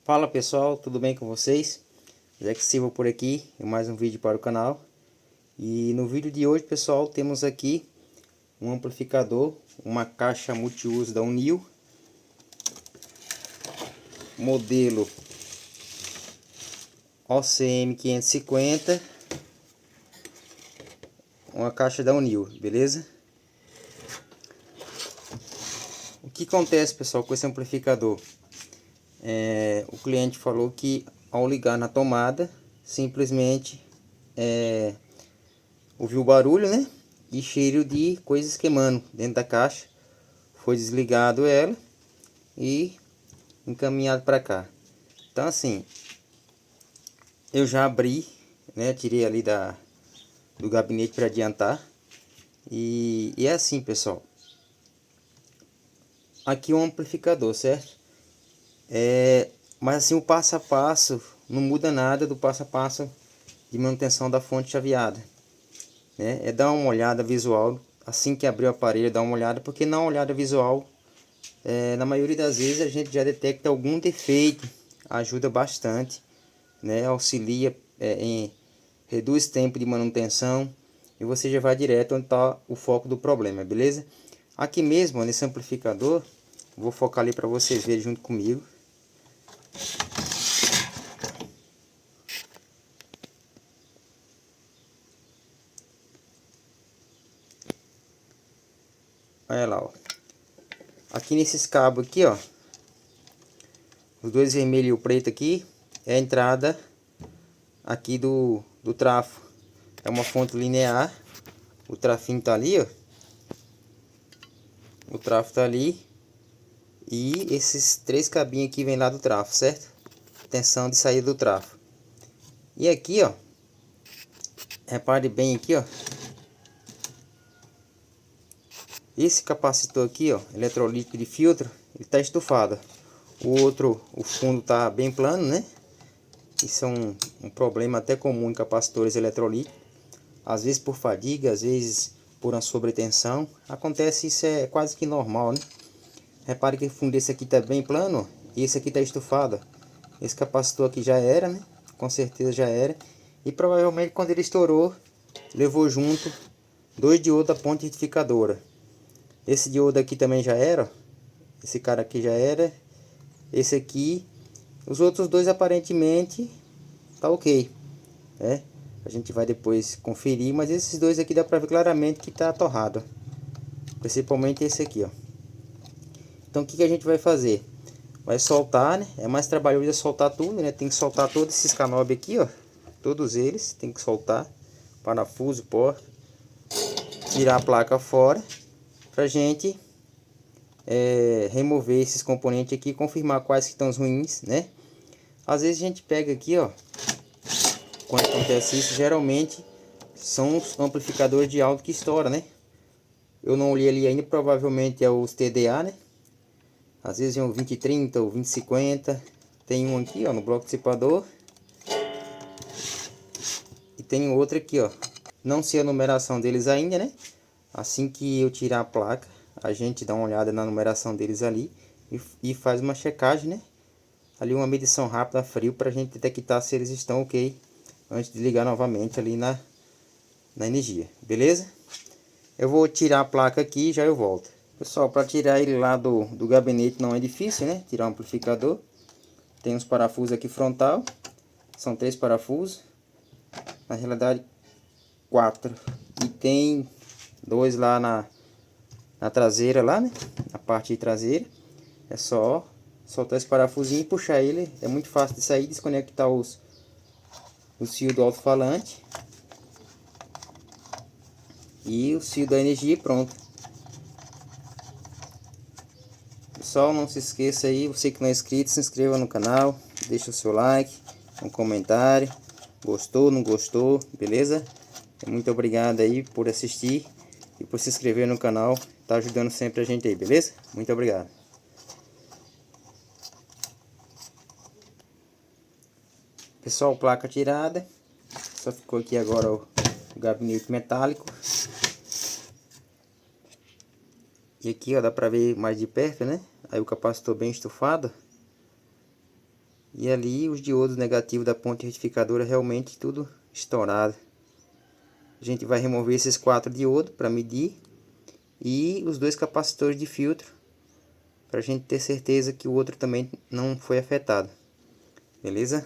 Fala pessoal, tudo bem com vocês? Jack Silva por aqui, em mais um vídeo para o canal. E no vídeo de hoje, pessoal, temos aqui um amplificador, uma caixa multiuso da Unil, modelo OCM 550, uma caixa da Unil, beleza? O que acontece, pessoal, com esse amplificador? O cliente falou que ao ligar na tomada, simplesmente ouviu barulho, né? E cheiro de coisas queimando dentro da caixa. Foi desligado ela e encaminhado para cá. Então assim, eu já abri, né? Tirei ali do gabinete para adiantar. E é assim, pessoal. Aqui o amplificador, certo? Mas assim, o passo a passo não muda nada do passo a passo de manutenção da fonte chaveada, né? É dar uma olhada visual assim que abrir o aparelho, dar uma olhada, porque na olhada visual, na maioria das vezes a gente já detecta algum defeito, ajuda bastante, né? Auxilia reduz tempo de manutenção e você já vai direto onde está o foco do problema, beleza? Aqui mesmo, nesse amplificador, vou focar ali para vocês verem junto comigo. Olha lá, ó. Aqui nesses cabos aqui, ó, os dois vermelho e o preto aqui, é a entrada aqui do trafo. É uma fonte linear, o trafinho tá ali, ó. O trafo tá ali. E esses três cabinhos aqui vem lá do trafo, certo? Tensão de saída do trafo. E aqui, ó, repare bem aqui, ó. Esse capacitor aqui, ó, eletrolítico de filtro, ele tá estufado. O outro, o fundo tá bem plano, né? Isso é um problema até comum em capacitores eletrolíticos. Às vezes por fadiga, às vezes por uma sobretensão. Acontece, isso é quase que normal, né? Repare que o fundo desse aqui tá bem plano, e esse aqui tá estufado. Esse capacitor aqui já era, né? Com certeza já era. E provavelmente quando ele estourou, levou junto dois diodos da ponte retificadora. Esse diodo aqui também já era. Esse cara aqui já era. Esse aqui. Os outros dois aparentemente tá ok, né? A gente vai depois conferir, mas esses dois aqui dá pra ver claramente que tá torrado. Principalmente esse aqui, ó. Então o que a gente vai fazer? Vai soltar, né? É mais trabalhoso soltar tudo, né? Tem que soltar todos esses canobres aqui, ó. Todos eles tem que soltar. Parafuso, porta. Tirar a placa fora. Pra gente remover esses componentes aqui e confirmar quais que estão os ruins, né? Às vezes a gente pega aqui, ó. Quando acontece isso, geralmente são os amplificadores de áudio que estoura, né? Eu não olhei ali ainda, provavelmente é os TDA, né? Às vezes é um 2030 ou 2050. Tem um aqui, ó, no bloco dissipador. E tem outro aqui, ó. Não sei a numeração deles ainda, né? Assim que eu tirar a placa, a gente dá uma olhada na numeração deles ali e faz uma checagem, né? Ali uma medição rápida a frio para a gente detectar se eles estão ok antes de ligar novamente ali na energia, beleza? Eu vou tirar a placa aqui e já eu volto. Pessoal, para tirar ele lá do gabinete não é difícil, né? Tirar o amplificador. Tem uns parafusos aqui frontal. São 3 parafusos. Na realidade, 4. E tem 2 lá na traseira lá, né? Na parte traseira. É só soltar esse parafusinho e puxar ele. É muito fácil de sair, desconectar os fios do alto-falante. E o fio da energia e pronto. Pessoal, não se esqueça aí, você que não é inscrito, se inscreva no canal. Deixa o seu like, um comentário. Gostou, não gostou, beleza? Muito obrigado aí por assistir e por se inscrever no canal. Tá ajudando sempre a gente aí, beleza? Muito obrigado. Pessoal, placa tirada. Só ficou aqui agora o gabinete metálico. E aqui, ó, dá pra ver mais de perto, né? Aí o capacitor bem estufado. E ali os diodos negativos da ponte retificadora realmente tudo estourado. A gente vai remover esses 4 diodos para medir. E os 2 capacitores de filtro, para a gente ter certeza que o outro também não foi afetado. Beleza?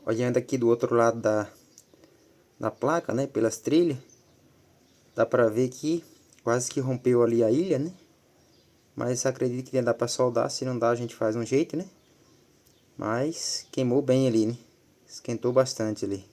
Olhando aqui do outro lado da placa, né, pelas trilhas, dá para ver que quase que rompeu ali a ilha, né? Mas acredito que dá para soldar, se não dá a gente faz um jeito, né? Mas queimou bem ali, né? Esquentou bastante ali.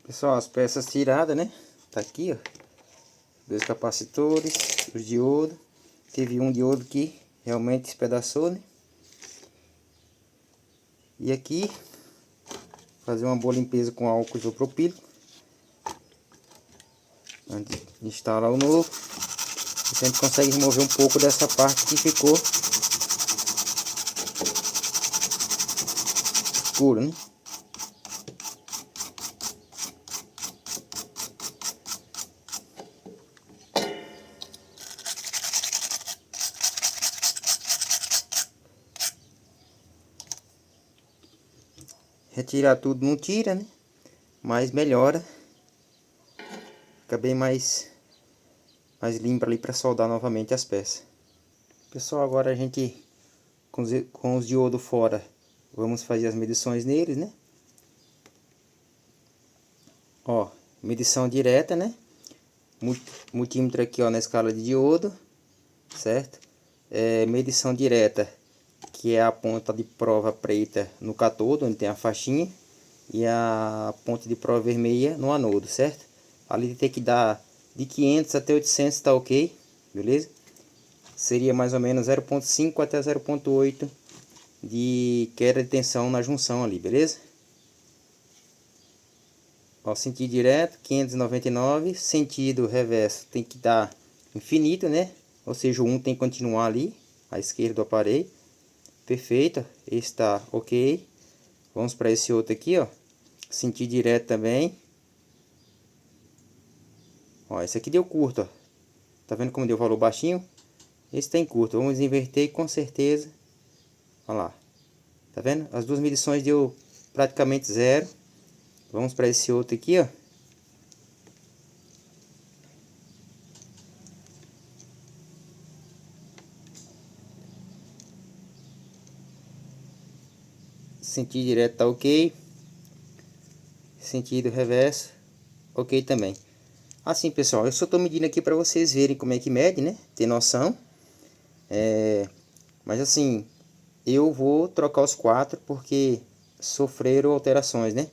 Pessoal, as peças tiradas, né? Tá aqui, ó. 2 capacitores, os diodos. Teve um diodo que realmente despedaçou, né? E aqui, fazer uma boa limpeza com álcool isopropílico. Antes de instalar o novo. A gente consegue remover um pouco dessa parte que ficou escuro, né? Retirar tudo não tira, né? Mas melhora. Fica bem mais limpo ali para soldar novamente as peças. Pessoal, agora a gente com os diodos fora, vamos fazer as medições neles, né? Ó, medição direta, né? Multímetro aqui, ó, na escala de diodo, certo? Medição direta, que é a ponta de prova preta no catodo, onde tem a faixinha, e a ponta de prova vermelha no anodo, certo? Ali tem que dar de 500 até 800, tá ok, beleza? Seria mais ou menos 0,5 até 0,8 de queda de tensão na junção ali, beleza? Ó, sentido direto 599, sentido reverso tem que dar infinito, né? Ou seja, o 1 tem que continuar ali à esquerda do aparelho. Perfeito, está ok. Vamos para esse outro aqui, ó. Sentido direto também. Ó, esse aqui deu curto, ó. Tá vendo como deu valor baixinho? Esse tem curto. Vamos inverter com certeza. Olha lá. Tá vendo? As duas medições deu praticamente zero. Vamos para esse outro aqui, ó. Sentido direto tá ok. Sentido reverso, ok também. Assim, pessoal, eu só estou medindo aqui para vocês verem como é que mede, né? Ter noção. Mas assim, eu vou trocar os 4 porque sofreram alterações, né?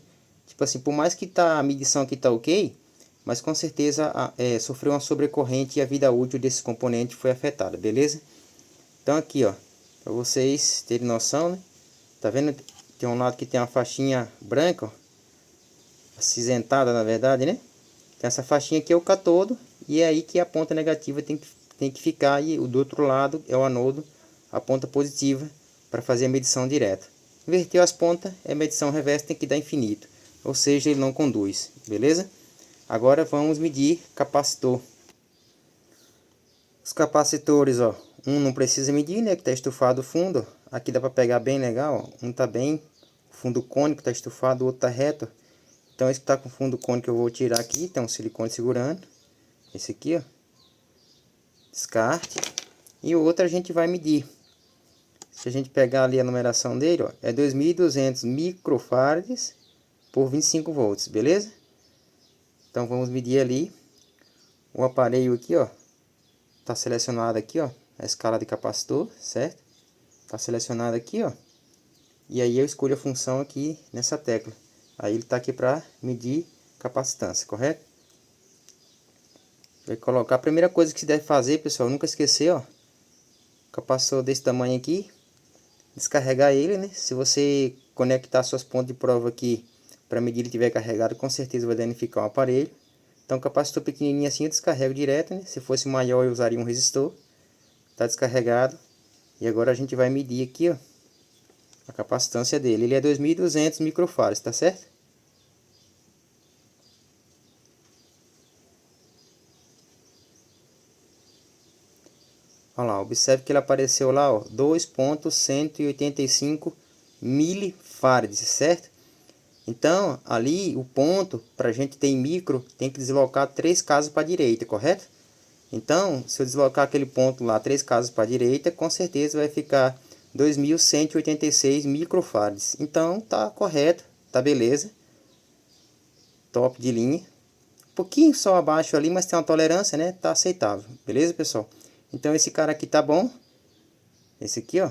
Tipo assim, por mais que a medição aqui tá ok, mas com certeza sofreu uma sobrecorrente e a vida útil desse componente foi afetada, beleza? Então aqui, ó, para vocês terem noção, né? Tá vendo? Tem um lado que tem uma faixinha branca, ó, acinzentada na verdade, né? Então essa faixinha aqui é o catodo e é aí que a ponta negativa tem que ficar, e o do outro lado é o anodo, a ponta positiva, para fazer a medição direta. Inverteu as pontas, a medição reversa tem que dar infinito, ou seja, ele não conduz, beleza? Agora vamos medir capacitor. Os capacitores, ó, um não precisa medir, né, que está estufado o fundo. Aqui dá para pegar bem legal, ó. Um tá bem, o fundo cônico está estufado, o outro tá reto. Então esse que tá com fundo cônico eu vou tirar aqui, tem um silicone segurando. Esse aqui, ó, descarte. E o outro a gente vai medir. Se a gente pegar ali a numeração dele, ó, é 2.200 microfarads por 25 volts, beleza? Então vamos medir ali O aparelho aqui, ó, tá selecionado aqui, ó, a escala de capacitor, certo? Tá selecionado aqui, ó. E aí eu escolho a função aqui nessa tecla. Aí ele tá aqui para medir capacitância, correto? Vai colocar a primeira coisa que se deve fazer, pessoal, nunca esquecer, ó. Capacitor desse tamanho aqui, descarregar ele, né? Se você conectar suas pontas de prova aqui para medir ele estiver carregado, com certeza vai danificar o aparelho. Então, capacitor pequenininho assim eu descarrego direto, né? Se fosse maior eu usaria um resistor. Tá descarregado. E agora a gente vai medir aqui, ó, a capacitância dele. Ele é 2200 microfarads, tá certo? Olha lá, observe que ele apareceu lá, ó, 2.185 milifarads, certo? Então, ali o ponto, para a gente ter em micro, tem que deslocar 3 casas para a direita, correto? Então, se eu deslocar aquele ponto lá 3 casas para a direita, com certeza vai ficar 2.186 microfarads. Então, tá correto, tá beleza. Top de linha. Um pouquinho só abaixo ali, mas tem uma tolerância, né? Tá aceitável, beleza, pessoal? Então, esse cara aqui tá bom. Esse aqui, ó,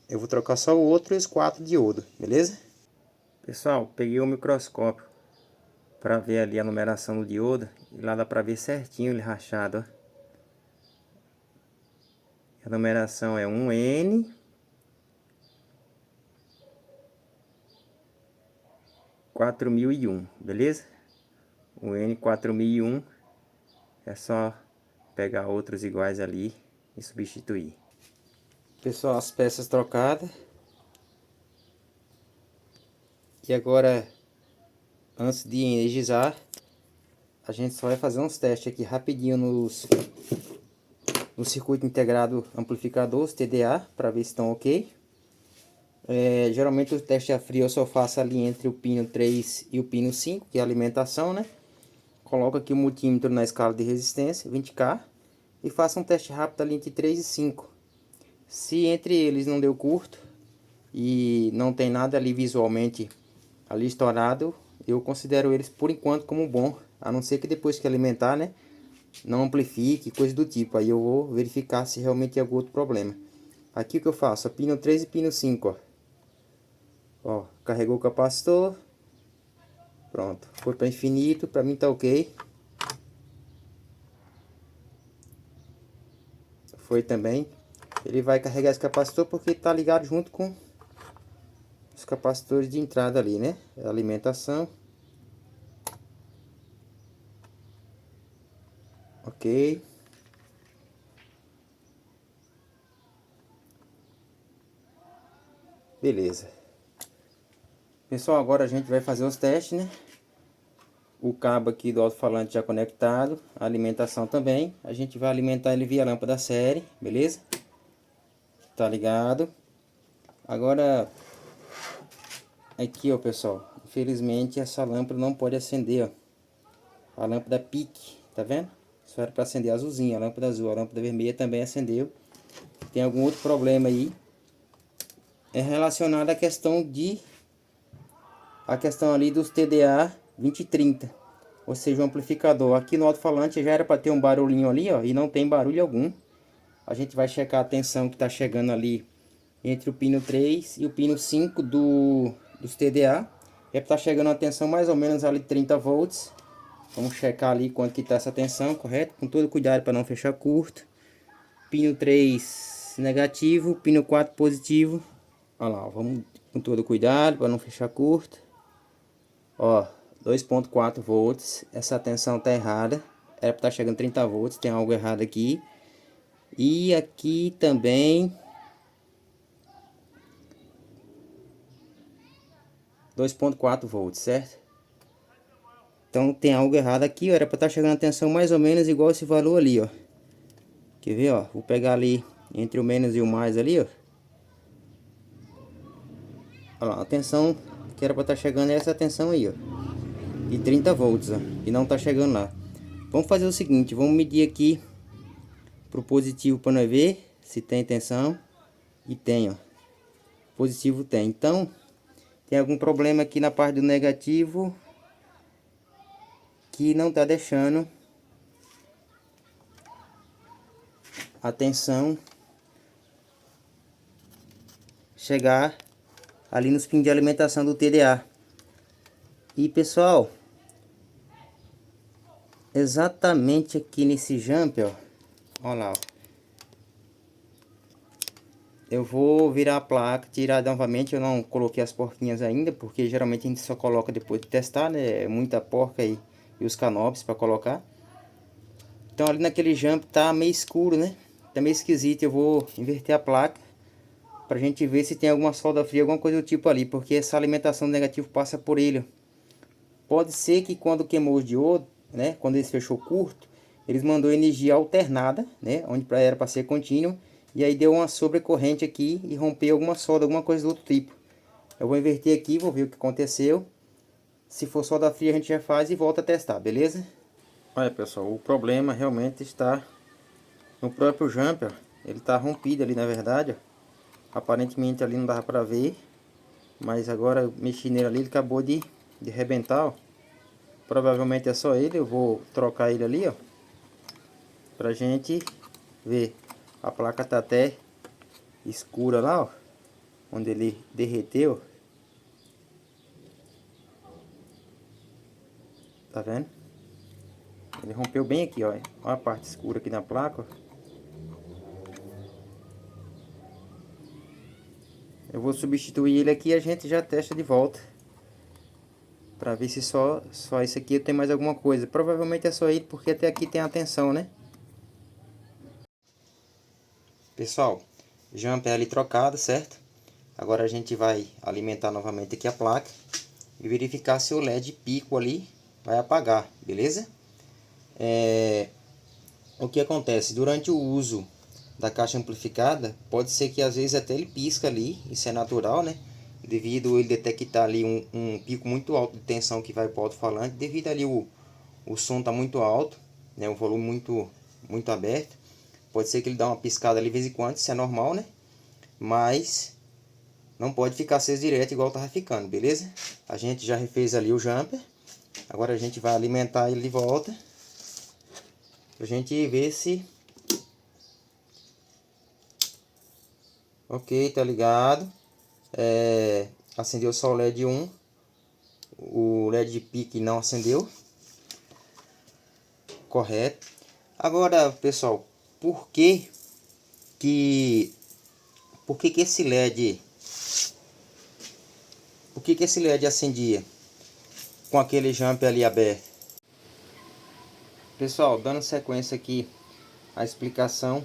eu vou trocar só o outro e os 4 diodo, beleza? Pessoal, peguei o microscópio para ver ali a numeração do diodo e lá dá para ver certinho ele rachado, ó. A numeração é 1N 4001, beleza? O N4001 é só pegar outros iguais ali e substituir. Pessoal, as peças trocadas. E agora, antes de energizar, a gente só vai fazer uns testes aqui rapidinho no circuito integrado amplificador, os TDA, para ver se estão ok. Geralmente o teste a frio eu só faço ali entre o pino 3 e o pino 5, que é a alimentação, né? Coloco aqui o multímetro na escala de resistência, 20K, e faço um teste rápido ali entre 3 e 5. Se entre eles não deu curto e não tem nada ali visualmente ali estourado, eu considero eles por enquanto como bom, a não ser que depois que alimentar, né, não amplifique, coisa do tipo. Aí eu vou verificar se realmente tem algum outro problema. Aqui o que eu faço? Pino 3 e pino 5, ó, carregou o capacitor, pronto, foi para infinito, para mim tá ok. Foi também. Ele vai carregar esse capacitor porque tá ligado junto com os capacitores de entrada ali, né? Alimentação. Ok. Beleza. Pessoal, agora a gente vai fazer os testes, né? O cabo aqui do alto-falante já conectado, a alimentação também. A gente vai alimentar ele via lâmpada série, beleza? Tá ligado? Agora, aqui, ó, pessoal, infelizmente essa lâmpada não pode acender, ó. A lâmpada pique, tá vendo? Só era para acender a azulzinha, a lâmpada azul, a lâmpada vermelha também acendeu. Tem algum outro problema aí? É relacionado à questão ali dos TDA 2030, ou seja, o amplificador. Aqui no alto-falante já era para ter um barulhinho ali, ó, e não tem barulho algum. A gente vai checar a tensão que está chegando ali entre o pino 3 e o pino 5 dos TDA. É para estar chegando a tensão mais ou menos ali 30 volts. Vamos checar ali quanto que está essa tensão, correto? Com todo cuidado para não fechar curto. Pino 3 negativo, pino 4 positivo. Olha lá, vamos com todo cuidado para não fechar curto. Ó, 2.4 volts. Essa tensão tá errada. Era para estar chegando 30 volts, tem algo errado aqui. E aqui também 2.4 volts, certo? Então tem algo errado aqui, ó. Era para estar chegando a tensão mais ou menos igual esse valor ali, ó. Quer ver, ó? Vou pegar ali entre o menos e o mais ali, ó. Olha lá, a tensão que era para estar chegando é essa tensão aí, ó. De 30 volts, ó. E não tá chegando lá. Vamos fazer o seguinte, vamos medir aqui pro positivo para nós ver se tem tensão. E tem, ó. Positivo tem. Então, tem algum problema aqui na parte do negativo que não tá deixando a tensão chegar ali nos pins de alimentação do TDA. E pessoal, exatamente aqui nesse jumper, ó, olha lá, ó. Eu vou virar a placa, tirar novamente. Eu não coloquei as porquinhas ainda, porque geralmente a gente só coloca depois de testar, né? É muita porca e os canopes para colocar. Então ali naquele jumper tá meio escuro, né? Tá meio esquisito. Eu vou inverter a placa pra gente ver se tem alguma solda fria, alguma coisa do tipo ali, porque essa alimentação negativa passa por ele. Pode ser que quando queimou os diodos, né? Quando eles fechou curto, eles mandou energia alternada, né? Onde era para ser contínuo. E aí deu uma sobrecorrente aqui e rompeu alguma solda, alguma coisa do outro tipo. Eu vou inverter aqui, vou ver o que aconteceu. Se for solda fria a gente já faz e volta a testar, beleza? Olha pessoal, o problema realmente está no próprio jumper. Ele está rompido ali na verdade, ó. Aparentemente ali não dava para ver. Mas agora eu mexi nele ali, ele acabou de arrebentar, ó. Provavelmente é só ele, eu vou trocar ele ali, ó. Pra gente ver. A placa tá até escura lá, ó, onde ele derreteu. Tá vendo? Ele rompeu bem aqui, ó. Olha a parte escura aqui na placa, ó. Eu vou substituir ele aqui e a gente já testa de volta. Pra ver se só esse aqui tem mais alguma coisa. Provavelmente é só ele, porque até aqui tem a tensão, né? Pessoal, jumper ali trocado, certo? Agora a gente vai alimentar novamente aqui a placa e verificar se o LED pico ali vai apagar, beleza? O que acontece? Durante o uso da caixa amplificada, pode ser que às vezes até ele pisca ali, isso é natural, né? Devido ele detectar ali um pico muito alto de tensão que vai para o alto-falante, devido ali o som tá muito alto, né? O volume muito aberto. Pode ser que ele dá uma piscada ali de vez em quando, isso é normal, né? Mas não pode ficar aceso direto igual tava ficando, beleza? A gente já refez ali o jumper. Agora a gente vai alimentar ele de volta. Pra gente ver se... Ok, tá ligado. Acendeu só o LED 1. O LED de pique não acendeu. Correto. Agora, pessoal, por que que... Por que que esse LED... Por que que esse LED acendia com aquele jumper ali aberto? Pessoal, dando sequência aqui a explicação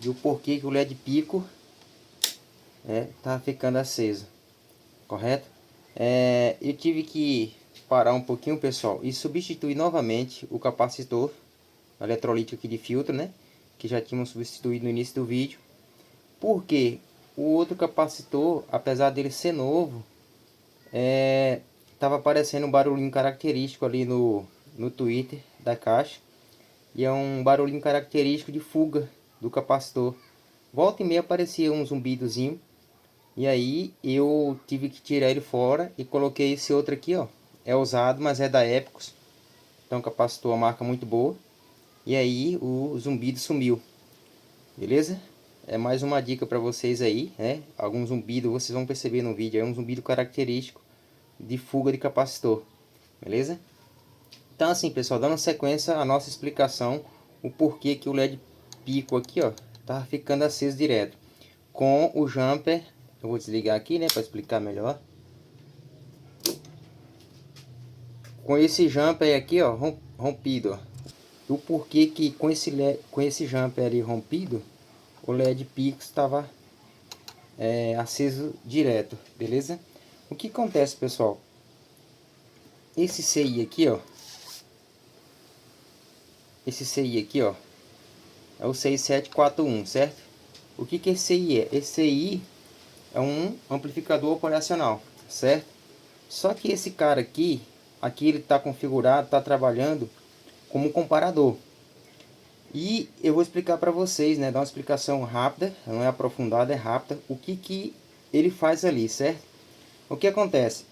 de o porquê que o LED pico tá ficando aceso, correto? Eu tive que parar um pouquinho, pessoal, e substituir novamente o capacitor eletrolítico aqui de filtro, né? Que já tínhamos substituído no início do vídeo. Porque o outro capacitor, apesar dele ser novo, tava aparecendo um barulhinho característico ali no Twitter da caixa. E é um barulhinho característico de fuga do capacitor. Volta e meia aparecia um zumbidozinho. E aí eu tive que tirar ele fora e coloquei esse outro aqui, ó. É usado, mas é da Epicus. Então capacitor, uma marca muito boa. E aí o zumbido sumiu. Beleza? É mais uma dica para vocês aí, né? Algum zumbido, vocês vão perceber no vídeo, é um zumbido característico de fuga de capacitor. Beleza? Então assim, pessoal, dando sequência à nossa explicação, o porquê que o LED pico aqui, ó, tá ficando aceso direto. Com o jumper, eu vou desligar aqui, né, para explicar melhor. Com esse jumper aqui, ó, rompido, ó. O porquê que com esse jumper ali rompido, o LED pico estava aceso direto, beleza? O que acontece, pessoal? Esse CI aqui, ó, é o 6741, certo? O que esse CI é? Esse CI é um amplificador operacional, certo? Só que esse cara aqui ele está configurado, está trabalhando como comparador. E eu vou explicar para vocês, né, dar uma explicação rápida, não é aprofundada, é rápida, o que ele faz ali, certo? O que acontece?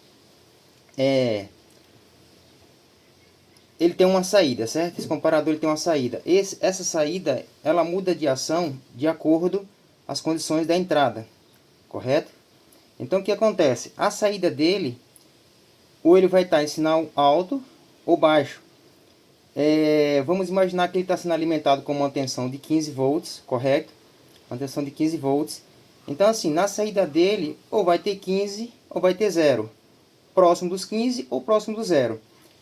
ele tem uma saída, certo? Esse comparador ele tem uma saída. Essa saída, ela muda de ação de acordo com as condições da entrada, correto? Então o que acontece? A saída dele, ou ele vai estar em sinal alto ou baixo. Vamos imaginar que ele está sendo alimentado com uma tensão de 15 volts, correto? Uma tensão de 15 volts. Então assim, na saída dele, ou vai ter 15 ou vai ter 0. Próximo dos 15 ou próximo do 0.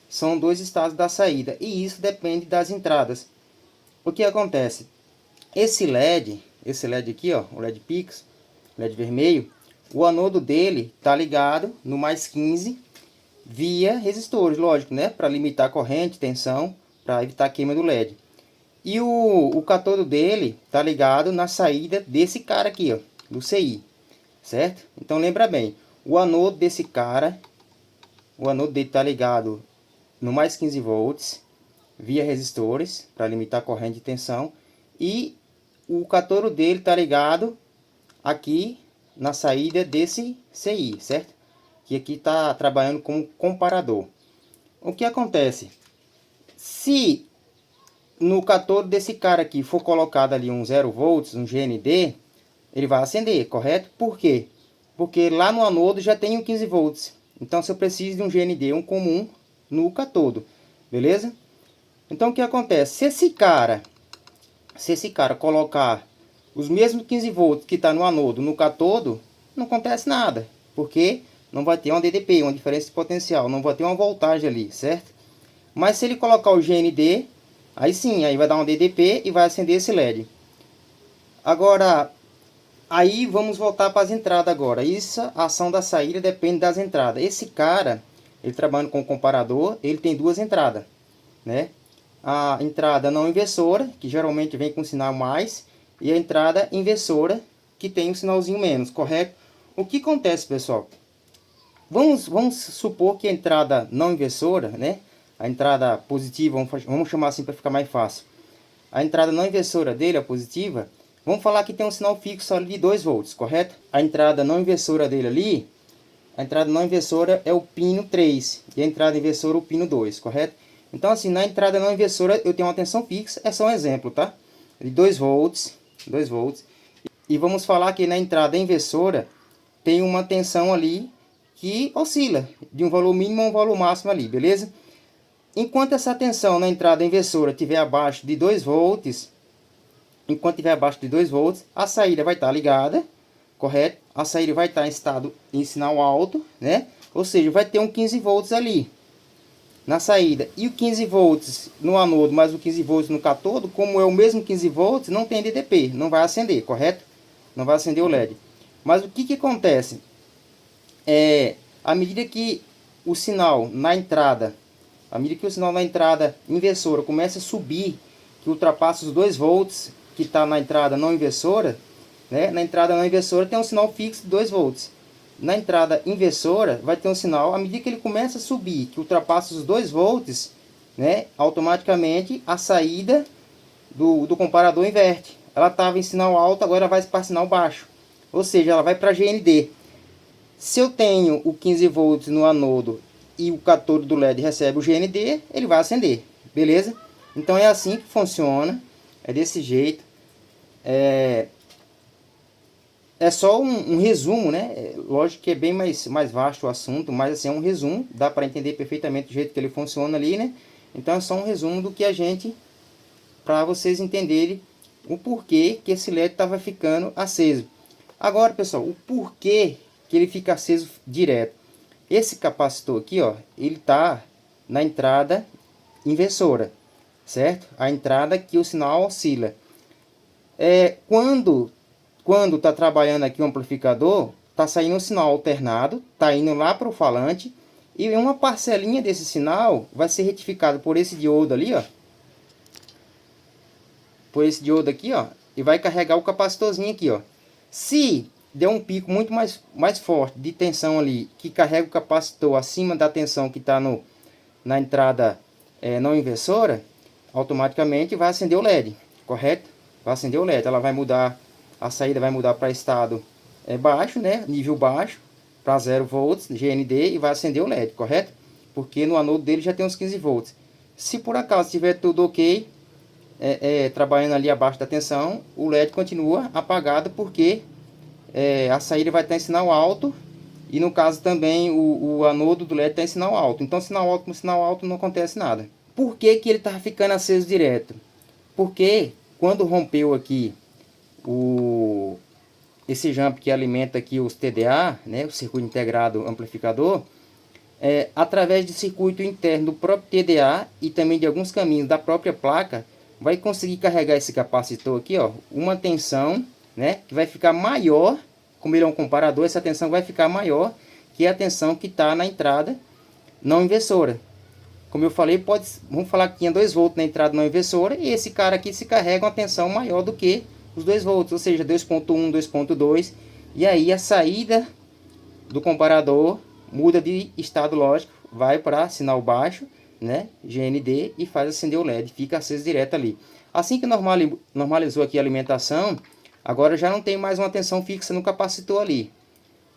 São dois estados da saída. E isso depende das entradas. O que acontece? Esse LED aqui, ó, o LED Pix, LED vermelho, o anodo dele está ligado no mais 15 via resistores, lógico, né? Para limitar a corrente, tensão, para evitar a queima do LED. E o cátodo dele está ligado na saída desse cara aqui, ó, do CI, certo? Então lembra bem, o anodo desse cara, o anodo dele está ligado no mais 15 volts via resistores para limitar a corrente de tensão, e o cátodo dele está ligado aqui na saída desse CI, certo? Que aqui está trabalhando como comparador. O que acontece? Se no cátodo desse cara aqui for colocado ali um 0 volts, um GND, ele vai acender, correto? Por quê? Porque lá no anodo já tem um 15 volts. Então, se eu preciso de um GND, um comum, no cátodo, beleza? Então, o que acontece? Se esse cara colocar os mesmos 15 volts que está no anodo no cátodo, não acontece nada, porque não vai ter uma DDP, uma diferença de potencial, não vai ter uma voltagem ali, certo? Mas se ele colocar o GND, aí sim, aí vai dar uma DDP e vai acender esse LED. Agora, aí vamos voltar para as entradas agora. Isso, a ação da saída depende das entradas. Esse cara, ele trabalhando com comparador, ele tem duas entradas, né? A entrada não inversora, que geralmente vem com sinal mais, e a entrada inversora, que tem um sinalzinho menos, correto? O que acontece, pessoal? Vamos supor que a entrada não inversora, né? A entrada positiva, vamos chamar assim para ficar mais fácil. A entrada não inversora dele, a positiva, vamos falar que tem um sinal fixo ali de 2 volts, correto? A entrada não inversora dele ali, a entrada não inversora é o pino 3 e a entrada inversora o pino 2, correto? Então assim, na entrada não inversora eu tenho uma tensão fixa, é só um exemplo, tá? De 2 volts, 2 volts. E vamos falar que na entrada inversora tem uma tensão ali que oscila de um valor mínimo a um valor máximo ali, beleza? Enquanto essa tensão na entrada inversora estiver abaixo de 2 volts, a saída vai estar ligada, correto? A saída vai estar em sinal alto, né? Ou seja, vai ter um 15 volts ali na saída. E o 15 volts no anodo mais o 15 volts no cátodo, como é o mesmo 15 volts, não tem DDP, não vai acender, correto? Não vai acender o LED. Mas o que acontece? À medida que o sinal na entrada, inversora começa a subir, que ultrapassa os 2 volts que está na entrada não inversora, né? Na entrada não inversora tem um sinal fixo de 2 volts. Na entrada inversora vai ter um sinal, à medida que ele começa a subir, que ultrapassa os 2 volts, né? Automaticamente a saída do comparador inverte. Ela estava em sinal alto, agora vai para sinal baixo. Ou seja, ela vai para GND. Se eu tenho o 15 volts no anodo e o cátodo do LED recebe o GND, ele vai acender, beleza? Então é assim que funciona, é desse jeito. É só um resumo, né? Lógico que é bem mais vasto o assunto, mas assim, é um resumo, dá para entender perfeitamente o jeito que ele funciona ali, né? Então é só um resumo do que a gente, para vocês entenderem o porquê que esse LED estava ficando aceso. Agora, pessoal, o porquê que ele fica aceso direto. Esse capacitor aqui, ó, ele tá na entrada inversora, certo? A entrada que o sinal oscila. Quando tá trabalhando aqui o amplificador, tá saindo um sinal alternado, tá indo lá para o falante, e uma parcelinha desse sinal vai ser retificado por esse diodo ali, ó. Por esse diodo aqui, ó, e vai carregar o capacitorzinho aqui, ó. Se der um pico muito mais forte de tensão ali, que carrega o capacitor acima da tensão que está na entrada não inversora, automaticamente vai acender o LED, correto? Vai acender o LED, ela vai mudar, a saída vai mudar para estado baixo, né? Nível baixo, para 0 volts, GND, e vai acender o LED, correto? Porque no anodo dele já tem uns 15 volts. Se por acaso estiver tudo ok, trabalhando ali abaixo da tensão, o LED continua apagado porque a saída vai estar em sinal alto. E no caso também o anodo do LED está em sinal alto. Então sinal alto com sinal alto não acontece nada. Por que que ele estava ficando aceso direto? Porque quando rompeu aqui esse jump que alimenta aqui os TDA, né, o circuito integrado amplificador, através do circuito interno do próprio TDA e também de alguns caminhos da própria placa, vai conseguir carregar esse capacitor aqui, ó, uma tensão, né, que vai ficar maior. Como ele é um comparador, essa tensão vai ficar maior que a tensão que está na entrada não inversora. Como eu falei, vamos falar que tinha 2 volts na entrada não inversora, e esse cara aqui se carrega uma tensão maior do que os 2 volts, ou seja, 2.1, 2.2, e aí a saída do comparador muda de estado lógico, vai para sinal baixo, né, GND, e faz acender o LED, fica aceso direto ali. Assim que normalizou aqui a alimentação, agora já não tem mais uma tensão fixa no capacitor ali.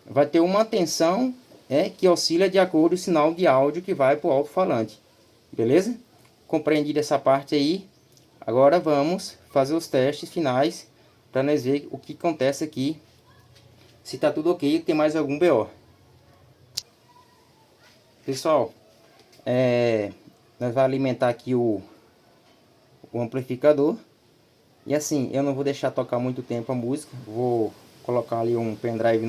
Vai ter uma tensão que oscila de acordo com o sinal de áudio que vai para o alto-falante. Beleza? Compreendido essa parte aí. Agora vamos fazer os testes finais para nós ver o que acontece aqui. Se está tudo ok, tem mais algum BO. Pessoal, nós vamos alimentar aqui o amplificador. E assim, eu não vou deixar tocar muito tempo a música. Vou colocar ali um pendrive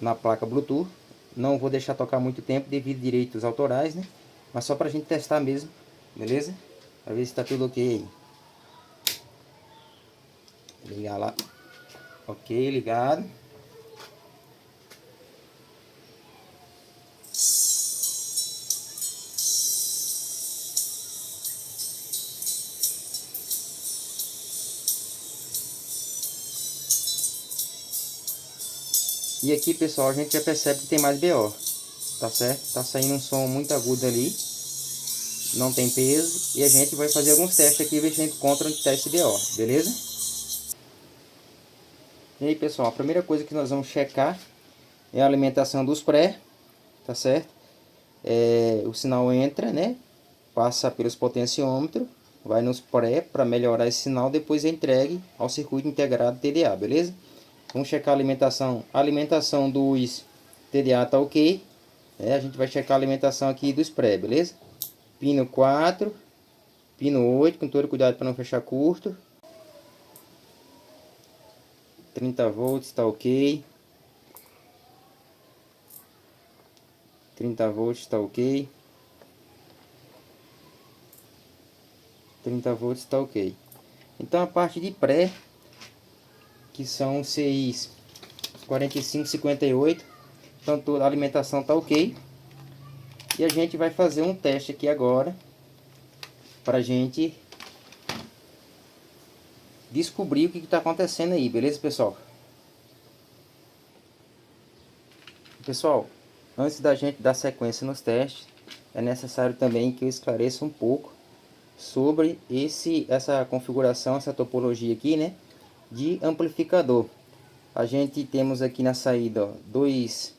na placa Bluetooth. Não vou deixar tocar muito tempo devido a direitos autorais, né? Mas só pra gente testar mesmo, beleza? Pra ver se tá tudo ok aí. Ligar lá. Ok, ligado. E aqui, pessoal, a gente já percebe que tem mais BO. Tá certo? Tá saindo um som muito agudo ali. Não tem peso. E a gente vai fazer alguns testes aqui e ver se a gente encontra onde está esse BO, beleza? E aí, pessoal, a primeira coisa que nós vamos checar é a alimentação dos pré, tá certo? O sinal entra, né? Passa pelos potenciômetros, vai nos pré para melhorar esse sinal, depois é entregue ao circuito integrado TDA, beleza? Vamos checar a alimentação. A alimentação dos TDA tá ok. A gente vai checar a alimentação aqui dos pré, beleza? Pino 4, pino 8, com todo cuidado para não fechar curto. 30 volts está ok. 30 volts está ok. 30 volts está ok. Então a parte de pré, que são 6, 45, 58. Então a alimentação está ok. E a gente vai fazer um teste aqui agora, para a gente descobrir o que está acontecendo aí, beleza, pessoal? Pessoal, antes da gente dar sequência nos testes, é necessário também que eu esclareça um pouco sobre essa configuração, essa topologia aqui, né, de amplificador. A gente temos aqui na saída, ó, dois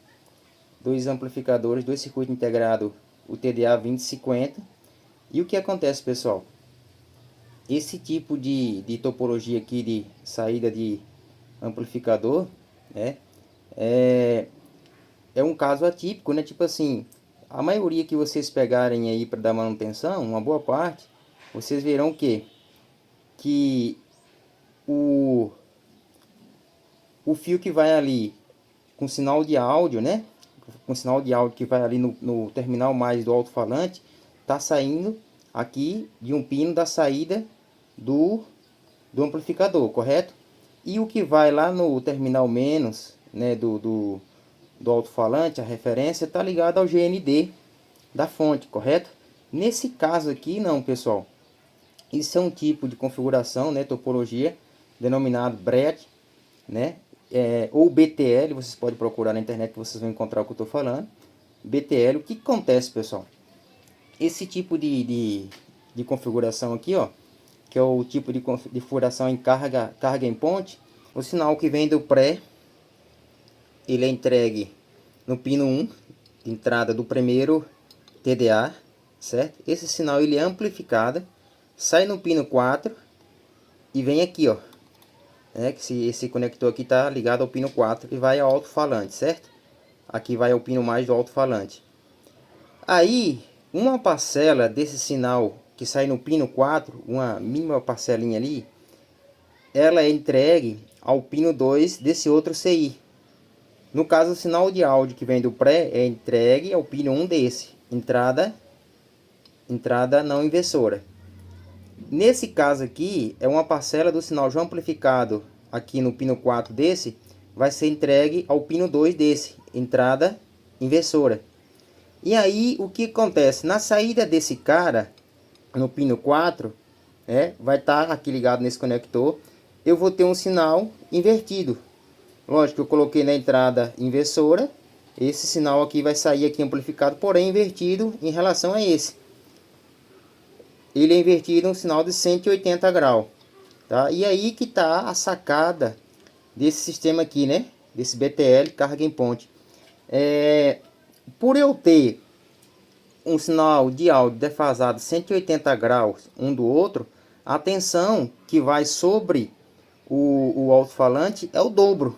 amplificadores, dois circuitos integrados, o TDA 2050. E o que acontece, pessoal? Esse tipo de topologia aqui de saída de amplificador, né, é um caso atípico, né? Tipo assim, a maioria que vocês pegarem aí para dar manutenção, uma boa parte, vocês verão que o fio que vai ali com sinal de áudio, né? Com sinal de áudio que vai ali no terminal mais do alto-falante, tá saindo aqui de um pino da saída do amplificador, correto? E o que vai lá no terminal menos, né, do alto-falante, a referência, está ligado ao GND da fonte, correto? Nesse caso aqui, não, pessoal. Isso é um tipo de configuração, né, topologia, denominado BRET, né, ou BTL, vocês podem procurar na internet que vocês vão encontrar o que eu estou falando. BTL, o que acontece, pessoal? Esse tipo de configuração aqui, ó, que é o tipo de configuração em carga em ponte, o sinal que vem do pré, ele é entregue no pino 1, entrada do primeiro TDA, certo? Esse sinal ele é amplificado, sai no pino 4 e vem aqui, ó. Que esse conector aqui tá ligado ao pino 4 e vai ao alto-falante, certo? Aqui vai ao pino mais do alto-falante. Aí, uma parcela desse sinal que sai no pino 4, uma mínima parcelinha ali, ela é entregue ao pino 2 desse outro CI. No caso, o sinal de áudio que vem do pré é entregue ao pino 1 desse, entrada não inversora. Nesse caso aqui, é uma parcela do sinal já amplificado aqui no pino 4 desse, vai ser entregue ao pino 2 desse, entrada inversora. E aí, o que acontece? Na saída desse cara, no pino 4, vai estar aqui ligado nesse conector, eu vou ter um sinal invertido. Lógico, eu coloquei na entrada inversora, esse sinal aqui vai sair aqui amplificado, porém invertido em relação a esse. Ele é invertido um sinal de 180 graus, tá? E aí que tá a sacada desse sistema aqui, né? Desse BTL carga em ponte. Por eu ter um sinal de áudio defasado 180 graus um do outro, a tensão que vai sobre o alto-falante é o dobro.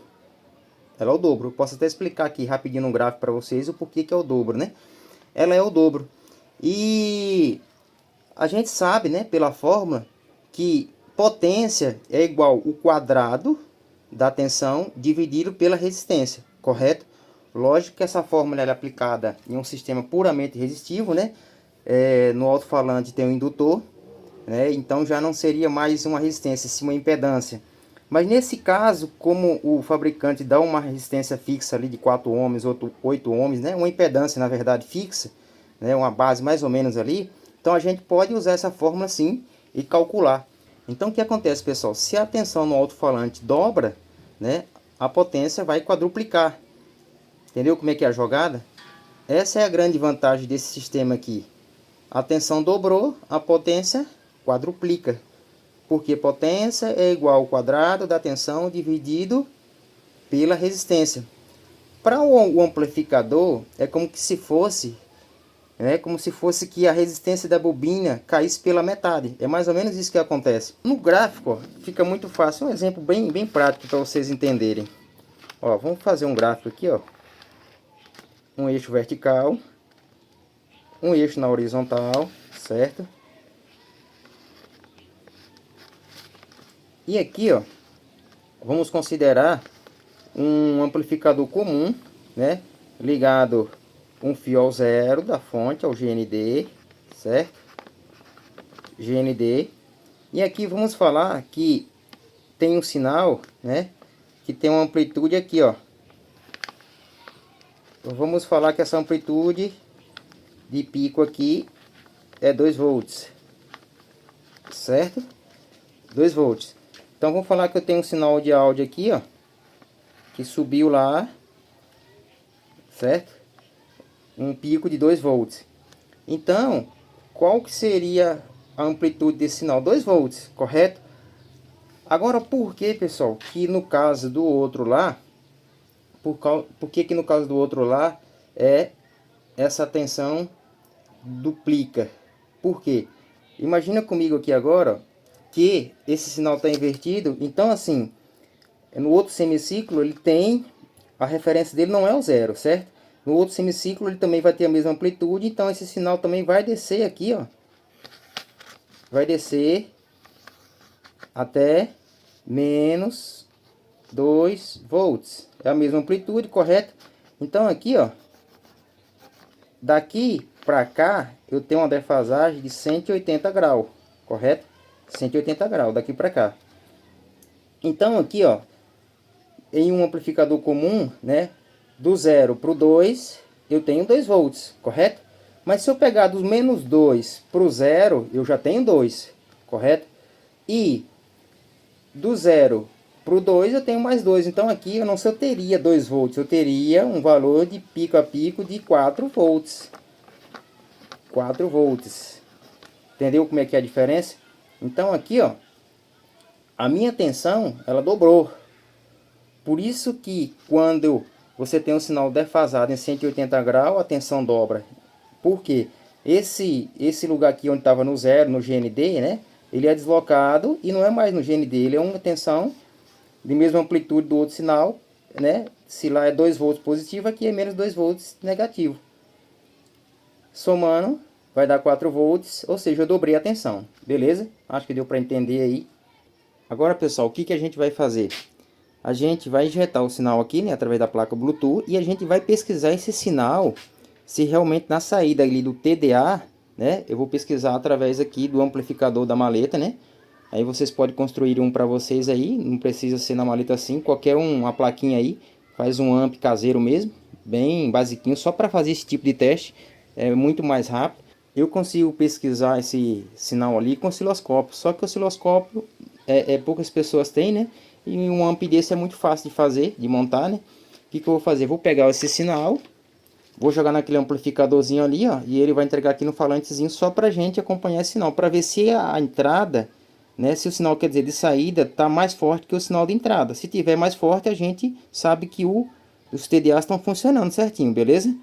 Ela é o dobro. Eu posso até explicar aqui rapidinho no gráfico para vocês o porquê que é o dobro, né? Ela é o dobro. E a gente sabe, né, pela fórmula, que potência é igual ao quadrado da tensão dividido pela resistência, correto? Lógico que essa fórmula é aplicada em um sistema puramente resistivo, né? No alto-falante tem um indutor, né? Então já não seria mais uma resistência, sim uma impedância. Mas nesse caso, como o fabricante dá uma resistência fixa ali de 4 ohms, 8 ohms, né? Uma impedância na verdade fixa, né? Uma base mais ou menos ali. Então a gente pode usar essa fórmula sim e calcular. Então o que acontece, pessoal? Se a tensão no alto-falante dobra, né, a potência vai quadruplicar. Entendeu como é que é a jogada? Essa é a grande vantagem desse sistema aqui. A tensão dobrou, a potência quadruplica. Porque potência é igual ao quadrado da tensão dividido pela resistência. Para o amplificador é como se fosse que a resistência da bobina caísse pela metade. É mais ou menos isso que acontece. No gráfico, ó, fica muito fácil. Um exemplo bem prático para vocês entenderem. Ó, vamos fazer um gráfico aqui, ó. Um eixo vertical, um eixo na horizontal, certo? E aqui, ó, vamos considerar um amplificador comum, né? Ligado um fio ao zero da fonte, ao GND, certo? GND. E aqui vamos falar que tem um sinal, né? Que tem uma amplitude aqui, ó. Então, vamos falar que essa amplitude de pico aqui é 2 volts, certo? 2 volts. Então vamos falar que eu tenho um sinal de áudio aqui, ó, que subiu lá, certo? Um pico de 2 volts. Então, qual que seria a amplitude desse sinal? 2 volts, correto? Agora, por que, pessoal, que no caso do outro lá, por que no caso do outro lá essa tensão duplica? Por quê? Imagina comigo aqui agora que esse sinal está invertido. Então, assim, no outro semiciclo ele tem, a referência dele não é o zero, certo? No outro semiciclo ele também vai ter a mesma amplitude, então esse sinal também vai descer aqui, ó. Vai descer até menos 2 volts. É a mesma amplitude, correto? Então aqui, ó, daqui para cá eu tenho uma defasagem de 180 graus, correto? 180 graus daqui para cá. Então aqui, ó, em um amplificador comum, né, do 0 para o 2, eu tenho 2 volts, correto? Mas se eu pegar dos menos 2 para o 0, eu já tenho 2, correto? E do 0 para o 2 eu tenho mais 2. Então aqui eu não só teria 2 volts, eu teria um valor de pico a pico de 4 volts. 4 volts. Entendeu como é que é a diferença? Então aqui, ó, a minha tensão, ela dobrou. Por isso que quando você tem um sinal defasado em 180 graus, a tensão dobra. Por quê? esse lugar aqui onde estava no zero, no GND, né? Ele é deslocado e não é mais no GND, ele é uma tensão de mesma amplitude do outro sinal, né? Se lá é 2 volts positivo, aqui é menos 2 volts negativo. Somando, vai dar 4 volts, ou seja, eu dobrei a tensão, beleza? Acho que deu para entender aí. Agora, pessoal, o que a gente vai fazer? A gente vai injetar o sinal aqui, né, através da placa Bluetooth, e a gente vai pesquisar esse sinal, se realmente na saída ali do TDA, né, eu vou pesquisar através aqui do amplificador da maleta, né, aí vocês podem construir um para vocês aí, não precisa ser na maleta assim, qualquer uma plaquinha aí, faz um amp caseiro mesmo, bem basiquinho, só para fazer esse tipo de teste, é muito mais rápido. Eu consigo pesquisar esse sinal ali com osciloscópio, só que o osciloscópio poucas pessoas têm, né? E um amp desse é muito fácil de fazer, de montar, né? O que eu vou fazer? Vou pegar esse sinal, vou jogar naquele amplificadorzinho ali, ó, e ele vai entregar aqui no falantezinho só pra gente acompanhar esse sinal, para ver se a entrada, né, se o sinal, quer dizer, de saída tá mais forte que o sinal de entrada. Se tiver mais forte, a gente sabe que os TDAs estão funcionando certinho, beleza?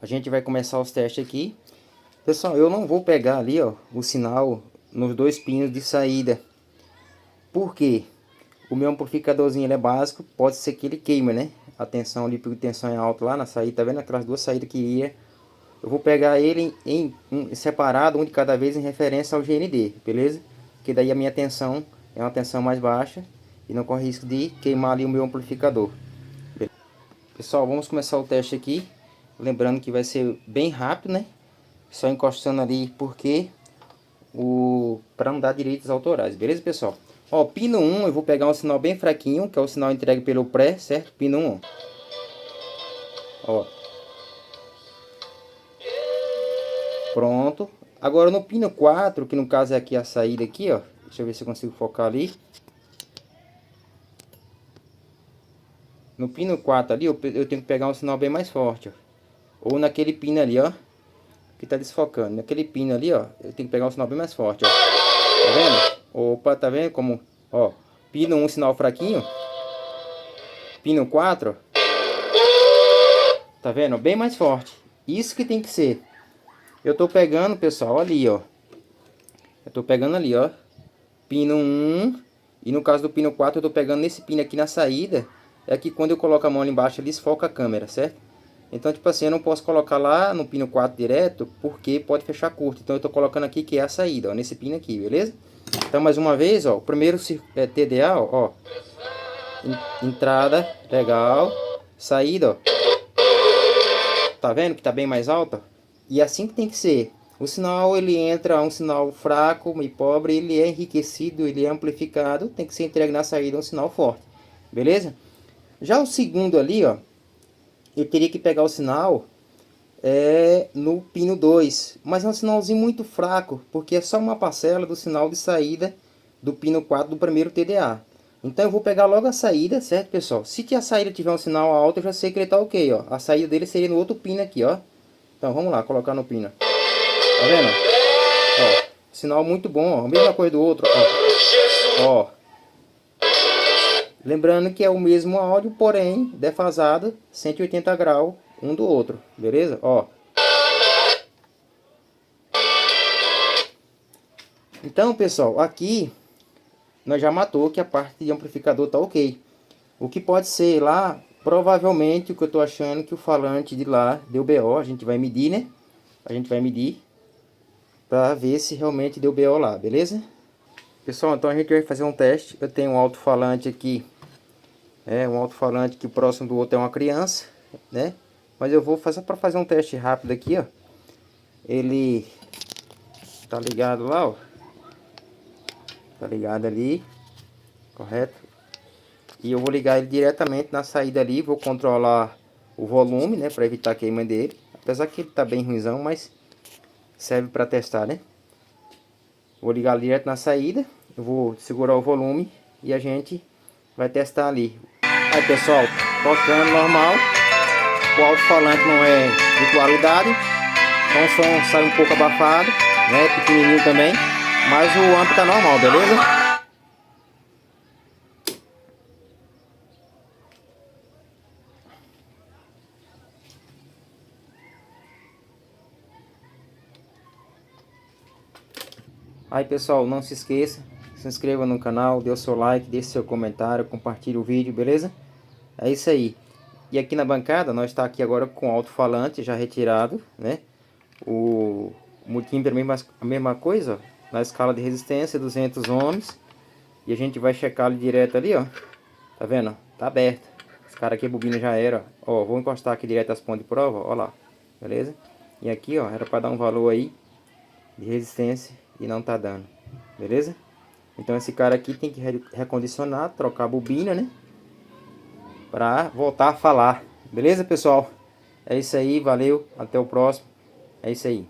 A gente vai começar os testes aqui. Pessoal, eu não vou pegar ali, ó, o sinal nos 2 pinos de saída. Por quê? O meu amplificadorzinho ele é básico, pode ser que ele queime, né? A tensão ali, porque a tensão é alta lá na saída, tá vendo aquelas 2 saídas que ia? Eu vou pegar ele em separado, um de cada vez em referência ao GND, beleza? Porque daí a minha tensão é uma tensão mais baixa e não corre risco de queimar ali o meu amplificador. Pessoal, vamos começar o teste aqui. Lembrando que vai ser bem rápido, né? Só encostando ali porque para não dar direitos autorais, beleza, pessoal? Ó, pino 1 eu vou pegar um sinal bem fraquinho, que é o sinal entregue pelo pré, certo? Pino 1. Ó. Pronto. Agora no pino 4, que no caso é aqui a saída aqui, ó. Deixa eu ver se eu consigo focar ali. No pino 4 ali, eu tenho que pegar um sinal bem mais forte, ó. Ou naquele pino ali, ó, que tá desfocando. Naquele pino ali, ó, eu tenho que pegar um sinal bem mais forte, ó. Tá vendo? Opa, tá vendo como, ó, pino 1 sinal fraquinho. Pino 4, tá vendo? Bem mais forte. Isso que tem que ser. Eu tô pegando, pessoal, ali, ó. Eu tô pegando ali, ó. Pino 1. E no caso do pino 4, eu tô pegando nesse pino aqui na saída. É que quando eu coloco a mão ali embaixo, ele desfoca a câmera, certo? Então, tipo assim, eu não posso colocar lá no pino 4 direto, porque pode fechar curto. Então, eu tô colocando aqui que é a saída, ó, nesse pino aqui, beleza? Então, mais uma vez, ó, o primeiro TDA, ó. Entrada, legal. Saída, ó. Tá vendo que tá bem mais alta? E assim que tem que ser. O sinal, ele entra um sinal fraco e pobre, ele é enriquecido, ele é amplificado, tem que ser entregue na saída um sinal forte. Beleza? Já o segundo ali, ó, eu teria que pegar o sinal no pino 2, mas é um sinalzinho muito fraco, porque é só uma parcela do sinal de saída do pino 4 do primeiro TDA. Então eu vou pegar logo a saída, certo, pessoal? Se a saída tiver um sinal alto, eu já sei que ele tá ok, ó. A saída dele seria no outro pino aqui, ó. Então vamos lá, colocar no pino. Tá vendo? Ó, sinal muito bom, ó. A mesma coisa do outro, ó. Ó. Lembrando que é o mesmo áudio, porém defasado 180 graus um do outro, beleza? Ó. Então, pessoal, aqui nós já matou que a parte de amplificador tá ok. O que pode ser lá, provavelmente o que eu tô achando que o falante de lá deu BO, a gente vai medir, né? A gente vai medir para ver se realmente deu BO lá, beleza? Pessoal, então a gente vai fazer um teste. Eu tenho um alto-falante aqui, um alto-falante que próximo do outro é uma criança, né? Mas eu vou fazer para fazer um teste rápido aqui, ó. Ele tá ligado lá, ó. Tá ligado ali, correto? E eu vou ligar ele diretamente na saída ali, vou controlar o volume, né, para evitar a queima dele. Apesar que ele tá bem ruimzão, mas serve para testar, né? Vou ligar direto na saída, eu vou segurar o volume e a gente vai testar ali. Aí, pessoal, tocando normal. O alto-falante não é de qualidade, então o som sai um pouco abafado, né, pequenininho também, mas o amp tá normal, beleza? Aí pessoal, não se esqueça, se inscreva no canal, dê o seu like, deixe seu comentário, compartilhe o vídeo, beleza? É isso aí. E aqui na bancada, nós está aqui agora com o alto-falante já retirado, né? O multímetro a mesma coisa, ó, na escala de resistência, 200 ohms. E a gente vai checar ele direto ali, ó. Tá vendo? Tá aberto. Esse cara aqui, a bobina já era, ó. Vou encostar aqui direto as pontas de prova, ó lá. Beleza? E aqui, ó, era para dar um valor aí de resistência e não tá dando. Beleza? Então esse cara aqui tem que recondicionar, trocar a bobina, né? Para voltar a falar. Beleza, pessoal? É isso aí, valeu, até o próximo. É isso aí.